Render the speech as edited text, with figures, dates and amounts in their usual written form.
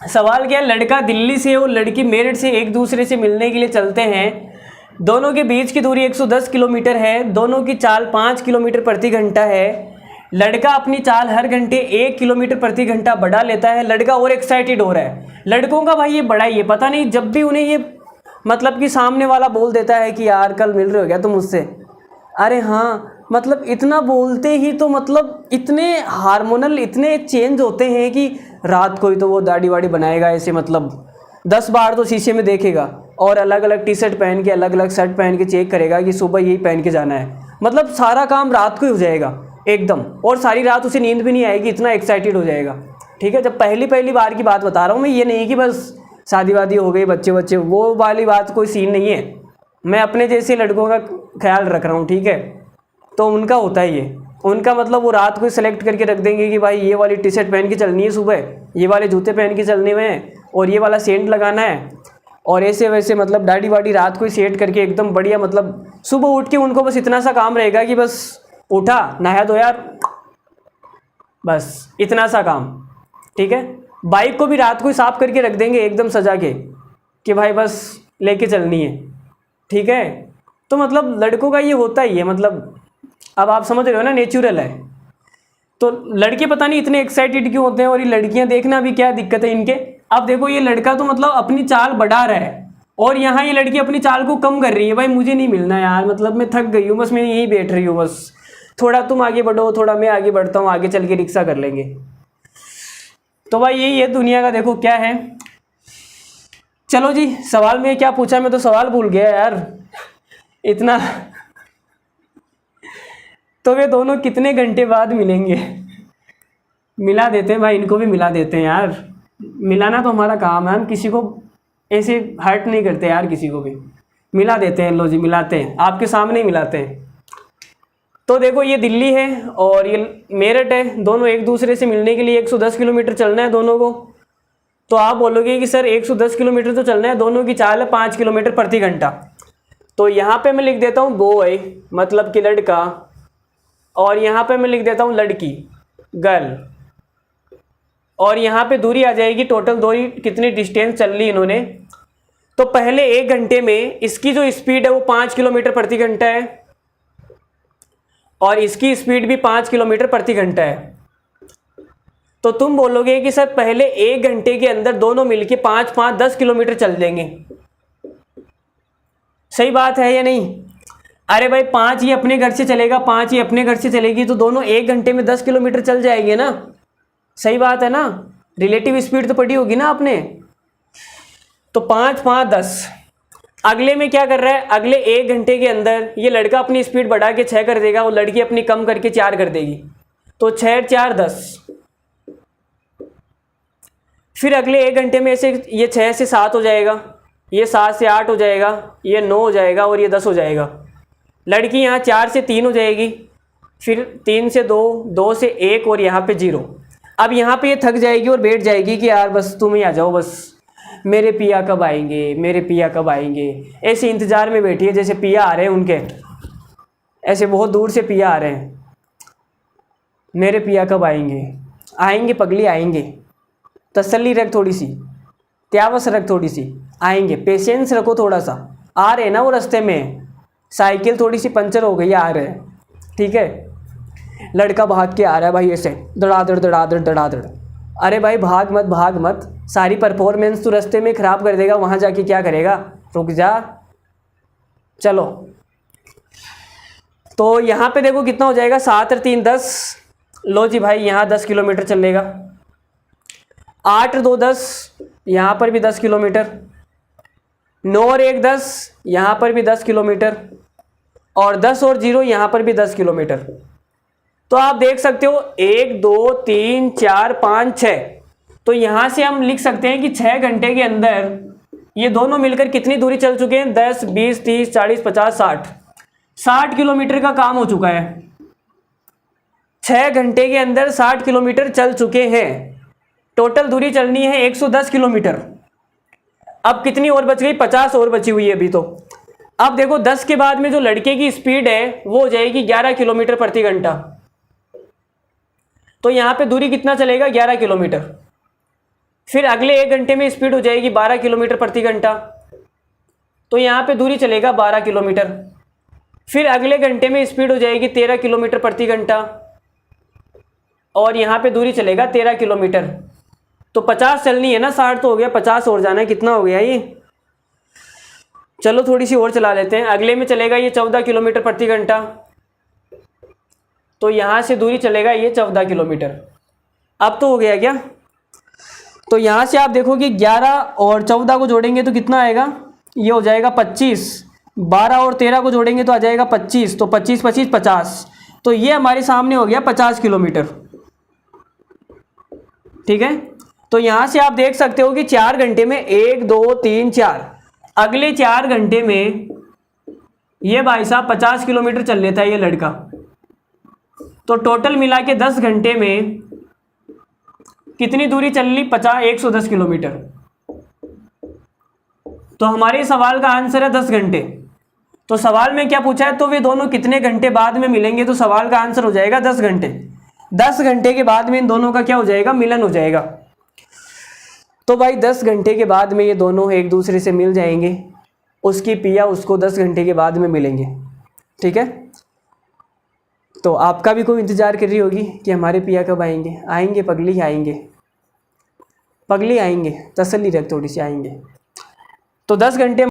सवाल क्या है, लड़का दिल्ली से और लड़की मेरठ से एक दूसरे से मिलने के लिए चलते हैं। दोनों के बीच की दूरी 110 किलोमीटर है। दोनों की चाल 5 किलोमीटर प्रति घंटा है। लड़का अपनी चाल हर घंटे 1 किलोमीटर प्रति घंटा बढ़ा लेता है। लड़का और एक्साइटेड हो रहा है। लड़कों का भाई ये बड़ा ही है, पता नहीं जब भी उन्हें ये मतलब कि सामने वाला बोल देता है कि यार कल मिल रहे हो क्या तुम मुझसे, अरे हाँ, मतलब इतना बोलते ही तो मतलब इतने हार्मोनल इतने चेंज होते हैं कि रात को ही तो वो दाढ़ी वाड़ी बनाएगा ऐसे, मतलब 10 बार तो शीशे में देखेगा और अलग अलग टी शर्ट पहन के अलग अलग शर्ट पहन के चेक करेगा कि सुबह यही पहन के जाना है। मतलब सारा काम रात को ही हो जाएगा एकदम, और सारी रात उसे नींद भी नहीं आएगी, इतना एक्साइटेड हो जाएगा। ठीक है, जब पहली बार की बात बता रहा हूँ मैं, ये नहीं कि बस शादी वादी हो गई बच्चे बच्चे, वो वाली बात कोई सीन नहीं है। मैं अपने जैसे लड़कों का ख्याल रख रहा हूँ, ठीक है। तो उनका होता है ये, उनका मतलब वो रात को सेलेक्ट करके रख देंगे कि भाई ये वाली टी शर्ट पहन के चलनी है सुबह, ये वाले जूते पहन के चलने में है, और ये वाला सेंट लगाना है, और ऐसे वैसे मतलब दाढ़ी वाड़ी रात को ही सेट करके एकदम बढ़िया। मतलब सुबह उठ के उनको बस इतना सा काम रहेगा कि बस उठा, नहाया धोया, बस इतना सा काम। ठीक है, बाइक को भी रात को ही साफ करके रख देंगे एकदम सजा के कि भाई बस लेके चलनी है। ठीक है, तो मतलब लड़कों का ये होता ही है, मतलब अब आप समझ रहे हो ना, नेचुरल है। तो लड़के पता नहीं इतने एक्साइटेड क्यों होते हैं, और ये लड़कियां देखना भी क्या दिक्कत है इनके। अब देखो ये लड़का तो मतलब अपनी चाल बढ़ा रहा है, और यहाँ ये लड़की अपनी चाल को कम कर रही है। भाई मुझे नहीं मिलना यार, मतलब मैं थक गई हूँ, बस मैं यहीं बैठ रही हूँ, बस थोड़ा तुम आगे बढ़ो, थोड़ा मैं आगे बढ़ता हूँ, आगे चल के रिक्शा कर लेंगे। तो भाई यही है दुनिया का, देखो क्या है। चलो जी, सवाल में क्या पूछा, मैं तो सवाल भूल गया यार इतना। तो वे दोनों कितने घंटे बाद मिलेंगे? मिला देते हैं भाई, इनको भी मिला देते हैं यार। मिलाना तो हमारा काम है, हम किसी को ऐसे हर्ट नहीं करते यार, किसी को भी मिला देते हैं। लो जी, मिलाते हैं, आपके सामने ही मिलाते हैं। तो देखो ये दिल्ली है और ये मेरठ है, दोनों एक दूसरे से मिलने के लिए 110 किलोमीटर चलना है दोनों को। तो आप बोलोगे कि सर 110 किलोमीटर तो चलना है, दोनों की चाल है 5 किलोमीटर प्रति घंटा। तो यहाँ पे मैं लिख देता हूँ बॉय, मतलब कि लड़का, और यहाँ पे मैं लिख देता हूँ लड़की, गर्ल, और यहाँ पे दूरी आ जाएगी, टोटल दूरी कितनी डिस्टेंस चल ली इन्होंने। तो पहले 1 घंटे में इसकी जो स्पीड है वो 5 किलोमीटर प्रति घंटा है, और इसकी स्पीड भी 5 किलोमीटर प्रति घंटा है। तो तुम बोलोगे कि सर पहले 1 घंटे के अंदर दोनों मिलके 5-5 10 किलोमीटर चल देंगे। सही बात है या नहीं? अरे भाई 5 ये अपने घर से चलेगा, 5 ये अपने घर से चलेगी, तो दोनों 1 घंटे में 10 किलोमीटर चल जाएंगे ना। सही बात है ना, रिलेटिव स्पीड तो पढ़ी होगी ना आपने। तो 5-5 10। अगले में क्या कर रहा है, अगले 1 घंटे के अंदर ये लड़का अपनी स्पीड बढ़ा के 6 कर देगा, और लड़की अपनी कम करके 4 कर देगी। तो 6 4 10। फिर अगले 1 घंटे में से ये 6 से 7 हो जाएगा, ये 7 से 8 हो जाएगा, ये 9 हो जाएगा, और ये 10 हो जाएगा। लड़की यहाँ 4 से 3 हो जाएगी, फिर 3 से 2, 2 से 1, और यहाँ पे 0। अब यहाँ पे ये थक जाएगी और बैठ जाएगी कि यार बस तुम ही आ जाओ, बस मेरे पिया कब आएंगे, मेरे पिया कब आएंगे। ऐसे इंतज़ार में बैठी है, जैसे पिया आ रहे हैं उनके, ऐसे बहुत दूर से पिया आ रहे हैं। मेरे पिया कब आएंगे, आएंगे पगली आएंगे, तसल्ली रख थोड़ी सी, त्यावस रख थोड़ी सी, आएंगे, पेशेंस रखो थोड़ा सा। आ रहे हैं ना वो रास्ते में, साइकिल थोड़ी सी पंचर हो गई, आ रहे हैं। ठीक है, लड़का भाग के आ रहा है भाई ऐसे दड़ादड़ दड़ादड़ दड़ादड़। अरे भाई भाग मत भाग मत, सारी परफॉर्मेंस तो रास्ते में ख़राब कर देगा, वहाँ जाके क्या करेगा, रुक जा। चलो, तो यहाँ पे देखो कितना हो जाएगा, 7 और 3 10। लो जी भाई, यहाँ 10 किलोमीटर चलेगा। 8 और 2 10, यहाँ पर भी 10 किलोमीटर। 9 और 1 10, यहाँ पर भी 10 किलोमीटर, और 10 और 0 यहाँ पर भी 10 किलोमीटर। तो आप देख सकते हो 1 2 3 4 5 6। तो यहाँ से हम लिख सकते हैं कि 6 घंटे के अंदर ये दोनों मिलकर कितनी दूरी चल चुके हैं, 10 20 30 40 50 60 60 किलोमीटर का काम हो चुका है। 6 घंटे के अंदर 60 किलोमीटर चल चुके हैं। टोटल दूरी चलनी है 110 किलोमीटर। अब कितनी और बच गई, 50 और बची हुई है अभी तो। अब देखो 10 के बाद में जो लड़के की स्पीड है वो हो जाएगी 11 किलोमीटर प्रति घंटा। तो यहाँ पे दूरी कितना चलेगा, 11 किलोमीटर। फिर अगले 1 घंटे में स्पीड हो जाएगी 12 किलोमीटर प्रति घंटा, तो यहाँ पे दूरी चलेगा 12 किलोमीटर। फिर अगले घंटे में स्पीड हो जाएगी 13 किलोमीटर प्रति घंटा, और यहाँ पे दूरी चलेगा 13 किलोमीटर। तो 50 चलनी है ना, 60 तो हो गया, 50 और जाना है, कितना हो गया ये? चलो थोड़ी सी और चला लेते हैं। अगले में चलेगा ये 14 किलोमीटर प्रति घंटा, तो यहाँ से दूरी चलेगा ये 14 किलोमीटर। अब तो हो गया क्या? तो यहाँ से आप देखो कि 11 और 14 को जोड़ेंगे तो कितना आएगा? ये हो जाएगा 25। 12 और 13 को जोड़ेंगे तो आ जाएगा 25, तो 25 25 50, तो ये हमारे सामने हो गया 50 किलोमीटर। ठीक है, तो यहाँ से आप देख सकते हो कि 4 घंटे में 1 2 3 4, अगले 4 घंटे में ये भाई साहब 50 किलोमीटर चल लेता है ये लड़का। तो टोटल मिला के 10 घंटे में कितनी दूरी चल ली? 110 किलोमीटर। तो हमारे सवाल का आंसर है 10 घंटे। तो सवाल में क्या पूछा है? तो वे दोनों कितने घंटे बाद में मिलेंगे? तो सवाल का आंसर हो जाएगा 10 घंटे। 10 घंटे के बाद में इन दोनों का क्या हो जाएगा? मिलन हो जाएगा। तो भाई 10 घंटे के बाद में ये दोनों एक दूसरे से मिल जाएंगे, उसकी पिया उसको 10 घंटे के बाद में मिलेंगे। ठीक है, तो आपका भी कोई इंतज़ार कर रही होगी कि हमारे पिया कब आएंगे? आएंगे पगली, आएंगे पगली, आएंगे, तसल्ली रख थोड़ी सी, आएंगे। तो 10 घंटे